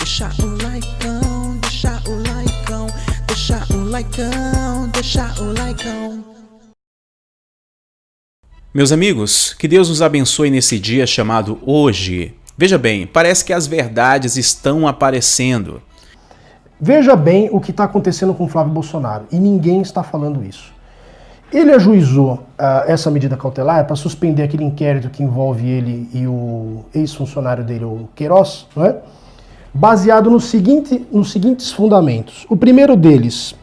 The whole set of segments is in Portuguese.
deixa o likeão, deixa o likeão, deixa o likeão, deixa o likeão. Meus amigos, que Deus nos abençoe nesse dia chamado hoje. Veja bem, parece que as verdades estão aparecendo. Veja bem o que está acontecendo com o Flávio Bolsonaro, e ninguém está falando isso. Ele ajuizou essa medida cautelar para suspender aquele inquérito que envolve ele e o ex-funcionário dele, o Queiroz, não é? Baseado nos seguintes fundamentos. O primeiro deles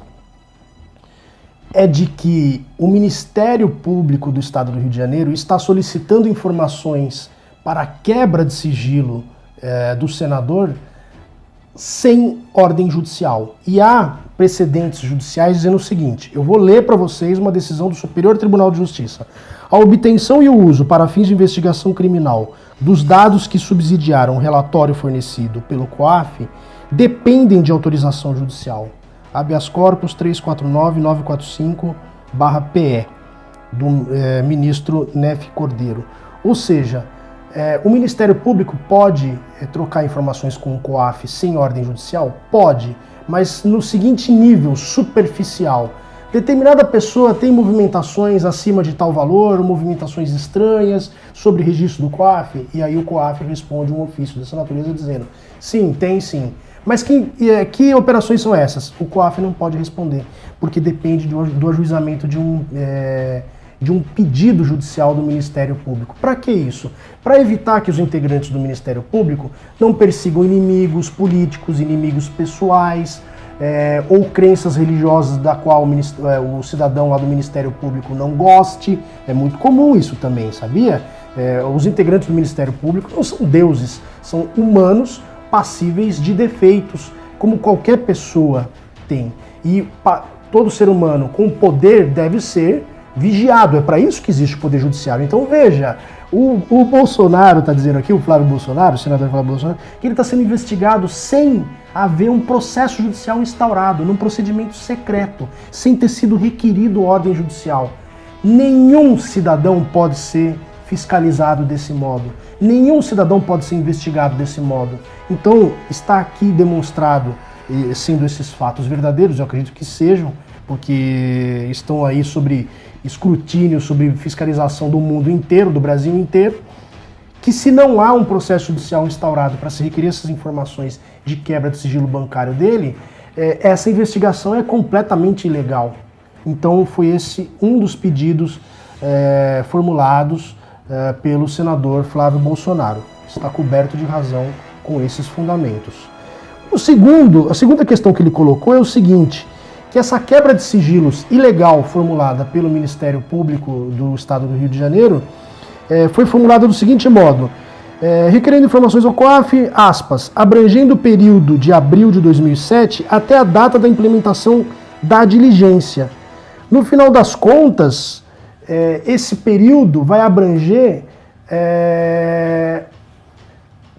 é de que o Ministério Público do Estado do Rio de Janeiro está solicitando informações para a quebra de sigilo do senador sem ordem judicial. E há precedentes judiciais dizendo o seguinte, eu vou ler para vocês uma decisão do Superior Tribunal de Justiça. A obtenção e o uso para fins de investigação criminal dos dados que subsidiaram o relatório fornecido pelo COAF dependem de autorização judicial. Habeas corpus 349-945/PE, do ministro Nefe Cordeiro. Ou seja, o Ministério Público pode trocar informações com o COAF sem ordem judicial? Pode, mas no seguinte nível superficial. Determinada pessoa tem movimentações acima de tal valor, movimentações estranhas sobre registro do COAF, e aí o COAF responde um ofício dessa natureza dizendo, sim, tem sim. Mas que operações são essas? O COAF não pode responder, porque depende do ajuizamento de um pedido judicial do Ministério Público. Para que isso? Para evitar que os integrantes do Ministério Público não persigam inimigos políticos, inimigos pessoais, ou crenças religiosas da qual o cidadão lá do Ministério Público não goste. É muito comum isso também, sabia? Os integrantes do Ministério Público não são deuses, são humanos passíveis de defeitos, como qualquer pessoa tem. E todo ser humano com poder deve ser vigiado, é para isso que existe o Poder Judiciário. Então veja, o Bolsonaro está dizendo aqui, o Flávio Bolsonaro, o senador Flávio Bolsonaro, que ele está sendo investigado sem haver um processo judicial instaurado, num procedimento secreto, sem ter sido requerido ordem judicial. Nenhum cidadão pode ser fiscalizado desse modo. Nenhum cidadão pode ser investigado desse modo. Então, está aqui demonstrado, sendo esses fatos verdadeiros, eu acredito que sejam, porque estão aí sobre escrutínio, sobre fiscalização do mundo inteiro, do Brasil inteiro, que se não há um processo judicial instaurado para se requerer essas informações de quebra de sigilo bancário dele, essa investigação é completamente ilegal. Então, foi esse um dos pedidos formulados pelo senador Flávio Bolsonaro. Está coberto de razão com esses fundamentos. A segunda questão que ele colocou é o seguinte, que essa quebra de sigilos ilegal formulada pelo Ministério Público do Estado do Rio de Janeiro foi formulada do seguinte modo, requerendo informações ao COAF, aspas, abrangendo o período de abril de 2007 até a data da implementação da diligência. No final das contas, esse período vai abranger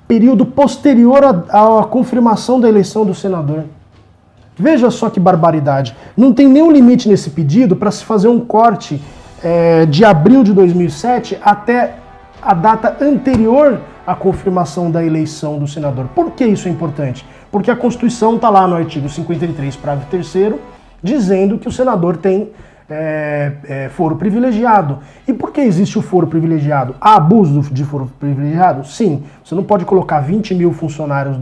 período posterior à confirmação da eleição do senador. Veja só que barbaridade. Não tem nenhum limite nesse pedido para se fazer um corte de abril de 2007 até a data anterior à confirmação da eleição do senador. Por que isso é importante? Porque a Constituição está lá no artigo 53, parágrafo 3º, dizendo que o senador tem foro privilegiado. E por que existe o foro privilegiado? Há abuso de foro privilegiado? Sim. Você não pode colocar 20 mil funcionários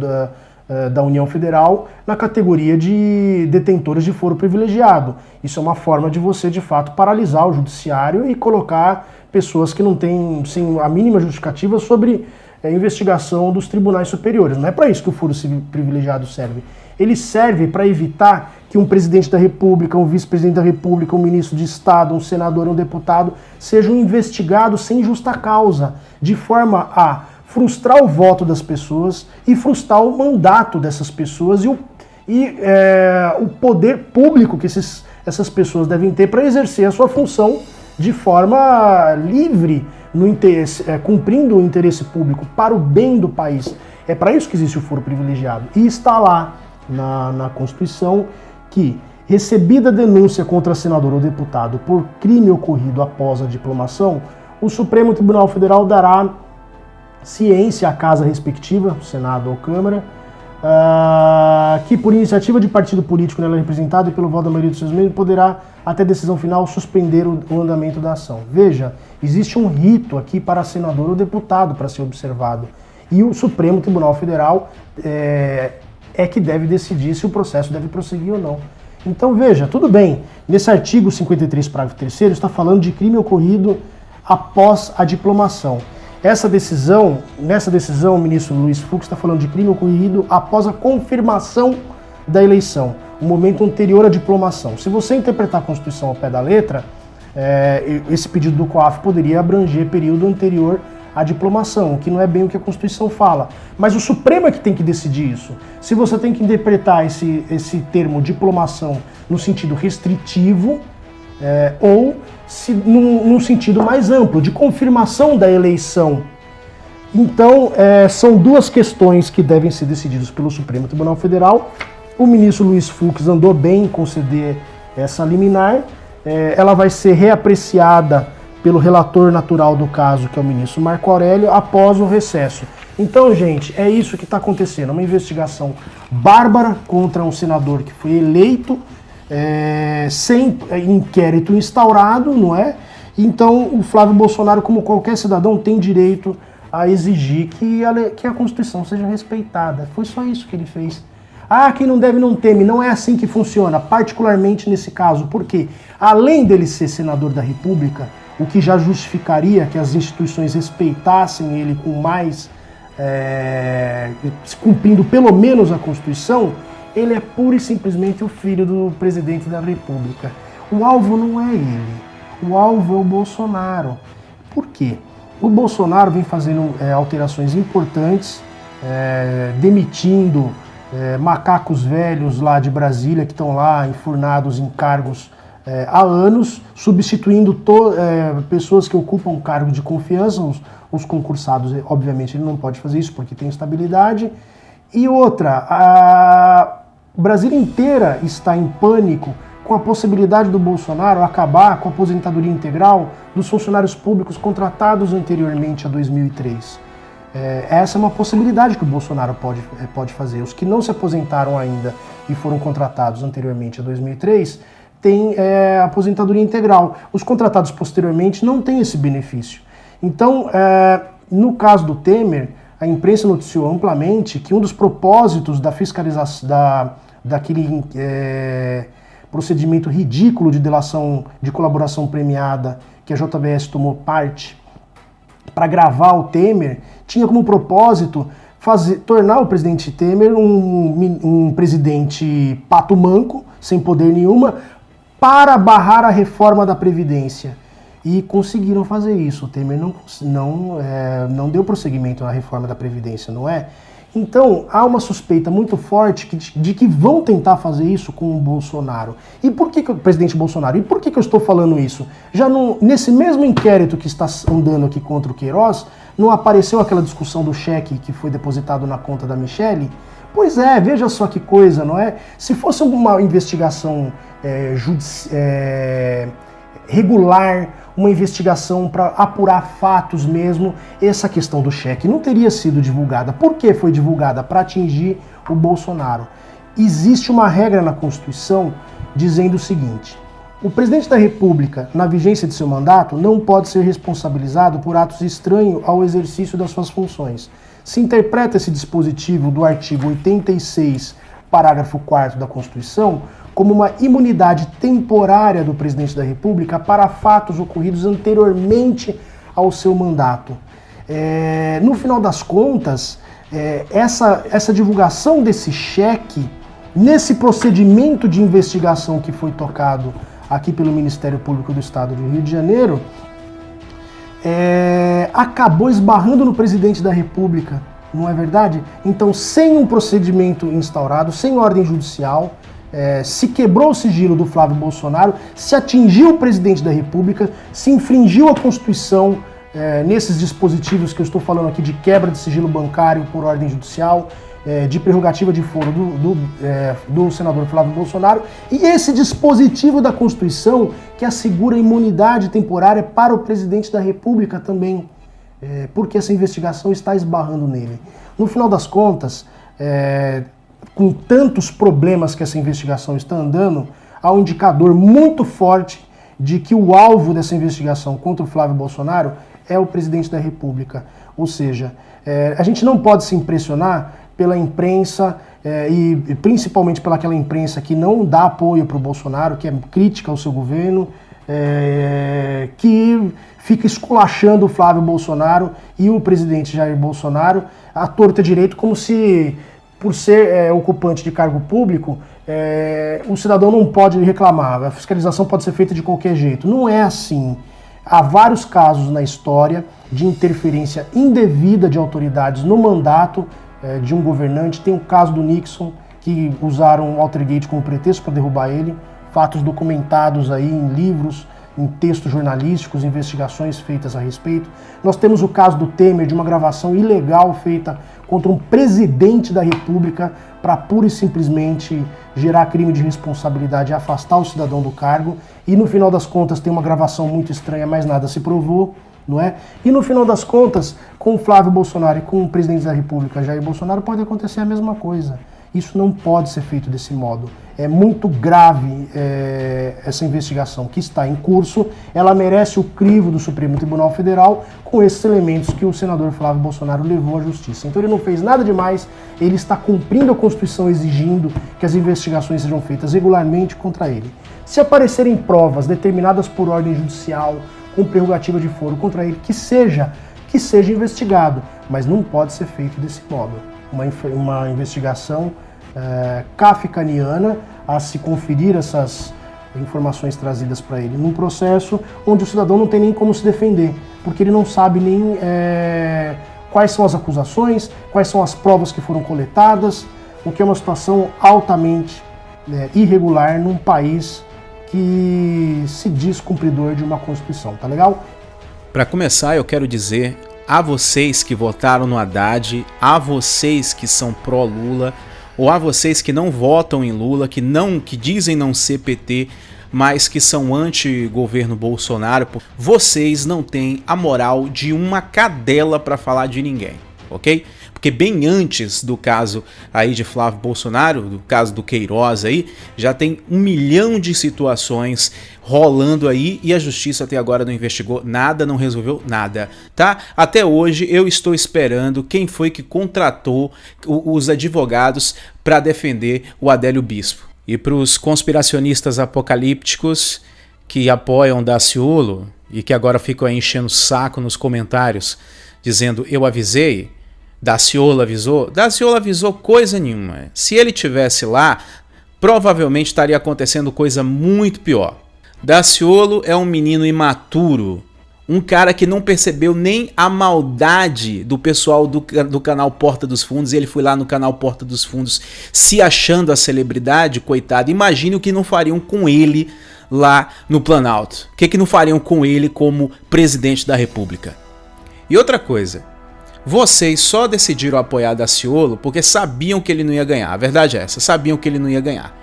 da União Federal na categoria de detentores de foro privilegiado. Isso é uma forma de você, de fato, paralisar o judiciário e colocar pessoas que não têm sem a mínima justificativa sobre a investigação dos tribunais superiores. Não é para isso que o foro privilegiado serve. Ele serve para evitar que um presidente da República, um vice-presidente da República, um ministro de Estado, um senador, um deputado sejam investigados sem justa causa, de forma a frustrar o voto das pessoas e frustrar o mandato dessas pessoas e o poder público que essas pessoas devem ter para exercer a sua função de forma livre, cumprindo o interesse público para o bem do país. É para isso que existe o foro privilegiado. E está lá na Constituição que, recebida denúncia contra senador ou deputado por crime ocorrido após a diplomação, o Supremo Tribunal Federal dará ciência à casa respectiva, Senado ou Câmara, que por iniciativa de partido político nela representado e pelo voto da maioria dos seus membros poderá, até decisão final, suspender o andamento da ação. Veja, existe um rito aqui para senador ou deputado para ser observado. E o Supremo Tribunal Federal é que deve decidir se o processo deve prosseguir ou não. Então veja, tudo bem, nesse artigo 53, parágrafo 3º, está falando de crime ocorrido após a diplomação. Nessa decisão, o ministro Luiz Fux está falando de crime ocorrido após a confirmação da eleição, o momento anterior à diplomação. Se você interpretar a Constituição ao pé da letra, esse pedido do COAF poderia abranger período anterior à diplomação, o que não é bem o que a Constituição fala. Mas o Supremo é que tem que decidir isso. Se você tem que interpretar esse termo diplomação no sentido restritivo, ou num sentido mais amplo, de confirmação da eleição. Então, são duas questões que devem ser decididas pelo Supremo Tribunal Federal. O ministro Luiz Fux andou bem em conceder essa liminar. Ela vai ser reapreciada pelo relator natural do caso, que é o ministro Marco Aurélio, após o recesso. Então, gente, é isso que está acontecendo. Uma investigação bárbara contra um senador que foi eleito sem inquérito instaurado, não é? Então, o Flávio Bolsonaro, como qualquer cidadão, tem direito a exigir que a Constituição seja respeitada. Foi só isso que ele fez. Quem não deve não teme. Não é assim que funciona, particularmente nesse caso, porque além dele ser senador da República, o que já justificaria que as instituições respeitassem ele com mais, cumprindo pelo menos a Constituição, ele é pura e simplesmente o filho do presidente da República. O alvo não é ele, o alvo é o Bolsonaro. Por quê? O Bolsonaro vem fazendo alterações importantes, demitindo macacos velhos lá de Brasília, que estão lá enfurnados em cargos há anos, substituindo pessoas que ocupam cargo de confiança, os concursados, obviamente ele não pode fazer isso porque tem estabilidade. E outra, a Brasília inteira está em pânico com a possibilidade do Bolsonaro acabar com a aposentadoria integral dos funcionários públicos contratados anteriormente a 2003. Essa é uma possibilidade que o Bolsonaro pode fazer. Os que não se aposentaram ainda e foram contratados anteriormente a 2003 têm aposentadoria integral. Os contratados posteriormente não têm esse benefício. Então, no caso do Temer, a imprensa noticiou amplamente que um dos propósitos da fiscalização, daquele procedimento ridículo de delação de colaboração premiada que a JBS tomou parte para gravar o Temer, tinha como propósito tornar o presidente Temer um presidente pato manco, sem poder nenhuma, para barrar a reforma da Previdência. E conseguiram fazer isso. O Temer não deu prosseguimento à reforma da Previdência, não é? Então, há uma suspeita muito forte de que vão tentar fazer isso com o Bolsonaro. E por que o presidente Bolsonaro? E por que eu estou falando isso? Nesse mesmo inquérito que está andando aqui contra o Queiroz, não apareceu aquela discussão do cheque que foi depositado na conta da Michelle? Pois veja só que coisa, não é? Se fosse uma investigação regular, uma investigação para apurar fatos mesmo, essa questão do cheque não teria sido divulgada. Por que foi divulgada? Para atingir o Bolsonaro. Existe uma regra na Constituição dizendo o seguinte: o presidente da República, na vigência de seu mandato, não pode ser responsabilizado por atos estranhos ao exercício das suas funções. Se interpreta esse dispositivo do artigo 86, parágrafo 4º da Constituição, como uma imunidade temporária do presidente da República para fatos ocorridos anteriormente ao seu mandato. No final das contas, essa divulgação desse cheque, nesse procedimento de investigação que foi tocado aqui pelo Ministério Público do Estado do Rio de Janeiro, acabou esbarrando no presidente da República, não é verdade? Então, sem um procedimento instaurado, sem ordem judicial, se quebrou o sigilo do Flávio Bolsonaro, se atingiu o presidente da República, se infringiu a Constituição nesses dispositivos que eu estou falando aqui de quebra de sigilo bancário por ordem judicial, de prerrogativa de foro do senador Flávio Bolsonaro, e esse dispositivo da Constituição que assegura imunidade temporária para o presidente da República também, porque essa investigação está esbarrando nele. No final das contas, com tantos problemas que essa investigação está andando, há um indicador muito forte de que o alvo dessa investigação contra o Flávio Bolsonaro é o presidente da República. Ou seja, a gente não pode se impressionar pela imprensa e principalmente pelaquela imprensa que não dá apoio para o Bolsonaro, que é crítica ao seu governo, que fica esculachando o Flávio Bolsonaro e o presidente Jair Bolsonaro à torta direito, como se, por ser ocupante de cargo público, o cidadão não pode reclamar, a fiscalização pode ser feita de qualquer jeito. Não é assim. Há vários casos na história de interferência indevida de autoridades no mandato de um governante. Tem o caso do Nixon, que usaram o Watergate como pretexto para derrubar ele, fatos documentados aí em livros, em textos jornalísticos, investigações feitas a respeito. Nós temos o caso do Temer, de uma gravação ilegal feita contra um presidente da República para pura e simplesmente gerar crime de responsabilidade e afastar o cidadão do cargo. E no final das contas tem uma gravação muito estranha, mas nada se provou, não é? E no final das contas, com o Flávio Bolsonaro e com o presidente da República, Jair Bolsonaro, pode acontecer a mesma coisa. Isso não pode ser feito desse modo. É muito grave essa investigação que está em curso. Ela merece o crivo do Supremo Tribunal Federal com esses elementos que o senador Flávio Bolsonaro levou à justiça. Então ele não fez nada demais, ele está cumprindo a Constituição exigindo que as investigações sejam feitas regularmente contra ele. Se aparecerem provas determinadas por ordem judicial, com prerrogativa de foro contra ele, que seja investigado, mas não pode ser feito desse modo. Uma investigação kafkaniana a se conferir essas informações trazidas para ele num processo onde o cidadão não tem nem como se defender, porque ele não sabe nem quais são as acusações, quais são as provas que foram coletadas, o que é uma situação altamente irregular num país que se diz cumpridor de uma Constituição, tá legal? Para começar, eu quero dizer a vocês que votaram no Haddad, a vocês que são pró-Lula, ou a vocês que não votam em Lula, que dizem não ser PT, mas que são anti-governo Bolsonaro, vocês não têm a moral de uma cadela para falar de ninguém, ok? Porque bem antes do caso aí de Flávio Bolsonaro, do caso do Queiroz aí, já tem 1 milhão de situações rolando aí e a justiça até agora não investigou nada, não resolveu nada, tá? Até hoje eu estou esperando quem foi que contratou os advogados para defender o Adélio Bispo. E para os conspiracionistas apocalípticos que apoiam Daciolo e que agora ficam aí enchendo o saco nos comentários dizendo eu avisei, Daciolo avisou coisa nenhuma. Se ele tivesse lá, provavelmente estaria acontecendo coisa muito pior. Daciolo é um menino imaturo, um cara que não percebeu nem a maldade do pessoal do canal Porta dos Fundos, e ele foi lá no canal Porta dos Fundos se achando a celebridade, coitado. Imagine o que não fariam com ele lá no Planalto. O que não fariam com ele como presidente da República. E outra coisa, vocês só decidiram apoiar Daciolo porque sabiam que ele não ia ganhar. A verdade é essa, sabiam que ele não ia ganhar.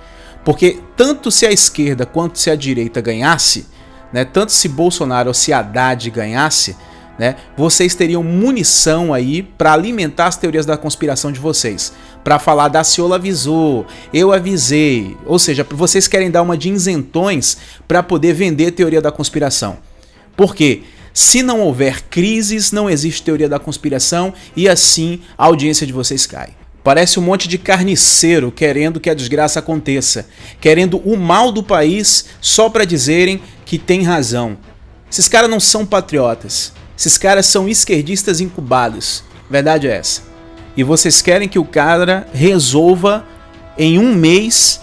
Porque tanto se a esquerda quanto se a direita ganhasse, né, tanto se Bolsonaro ou se Haddad ganhasse, né, vocês teriam munição aí para alimentar as teorias da conspiração de vocês. Para falar Daciolo avisou, eu avisei. Ou seja, vocês querem dar uma de isentões para poder vender a teoria da conspiração. Por quê? Se não houver crises, não existe teoria da conspiração e assim a audiência de vocês cai. Parece um monte de carniceiro querendo que a desgraça aconteça, querendo o mal do país só para dizerem que tem razão. Esses caras não são patriotas, esses caras são esquerdistas incubados. Verdade é essa. E vocês querem que o cara resolva em 1 mês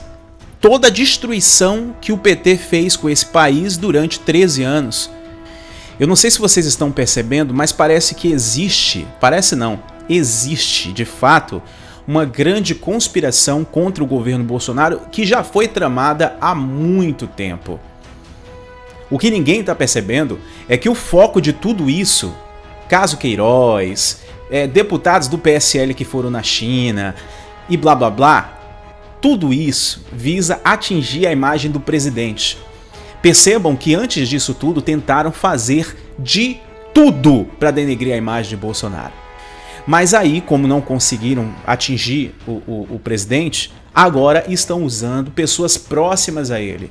toda a destruição que o PT fez com esse país durante 13 anos. Eu não sei se vocês estão percebendo, mas parece que existe de fato uma grande conspiração contra o governo Bolsonaro que já foi tramada há muito tempo. O que ninguém está percebendo é que o foco de tudo isso, caso Queiroz, deputados do PSL que foram na China e blá blá blá, tudo isso visa atingir a imagem do presidente. Percebam que antes disso tudo tentaram fazer de tudo para denegrir a imagem de Bolsonaro. Mas aí, como não conseguiram atingir o presidente, agora estão usando pessoas próximas a ele.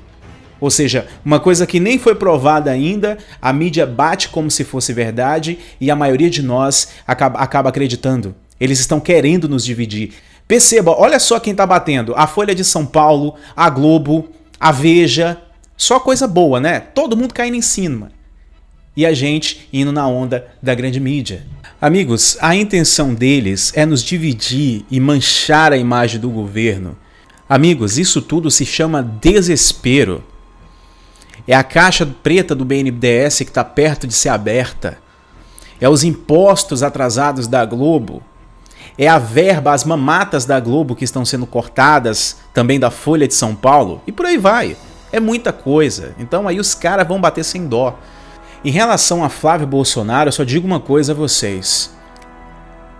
Ou seja, uma coisa que nem foi provada ainda, a mídia bate como se fosse verdade e a maioria de nós acaba acreditando. Eles estão querendo nos dividir. Perceba, olha só quem está batendo. A Folha de São Paulo, a Globo, a Veja. Só coisa boa, né? Todo mundo caindo em cima. E a gente indo na onda da grande mídia. Amigos, a intenção deles é nos dividir e manchar a imagem do governo. Amigos, isso tudo se chama desespero. É a caixa preta do BNDES que está perto de ser aberta. É os impostos atrasados da Globo. É a verba, as mamatas da Globo que estão sendo cortadas, também da Folha de São Paulo. E por aí vai. É muita coisa. Então aí os caras vão bater sem dó. Em relação a Flávio Bolsonaro, eu só digo uma coisa a vocês.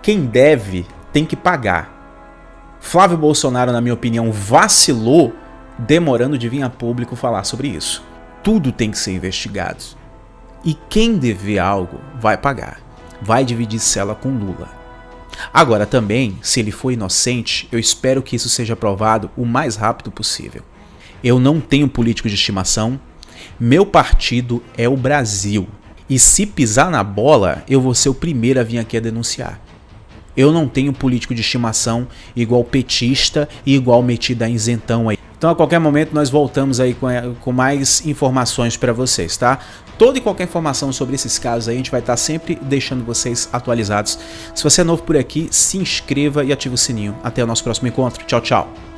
Quem deve tem que pagar. Flávio Bolsonaro, na minha opinião, vacilou demorando de vir a público falar sobre isso. Tudo tem que ser investigado. E quem dever algo vai pagar. Vai dividir cela com Lula. Agora também, se ele for inocente, eu espero que isso seja provado o mais rápido possível. Eu não tenho político de estimação. Meu partido é o Brasil. E se pisar na bola, eu vou ser o primeiro a vir aqui a denunciar. Eu não tenho político de estimação igual petista e igual metido a isentão aí. Então a qualquer momento nós voltamos aí com mais informações para vocês, tá? Toda e qualquer informação sobre esses casos aí a gente vai estar sempre deixando vocês atualizados. Se você é novo por aqui, se inscreva e ative o sininho. Até o nosso próximo encontro. Tchau, tchau.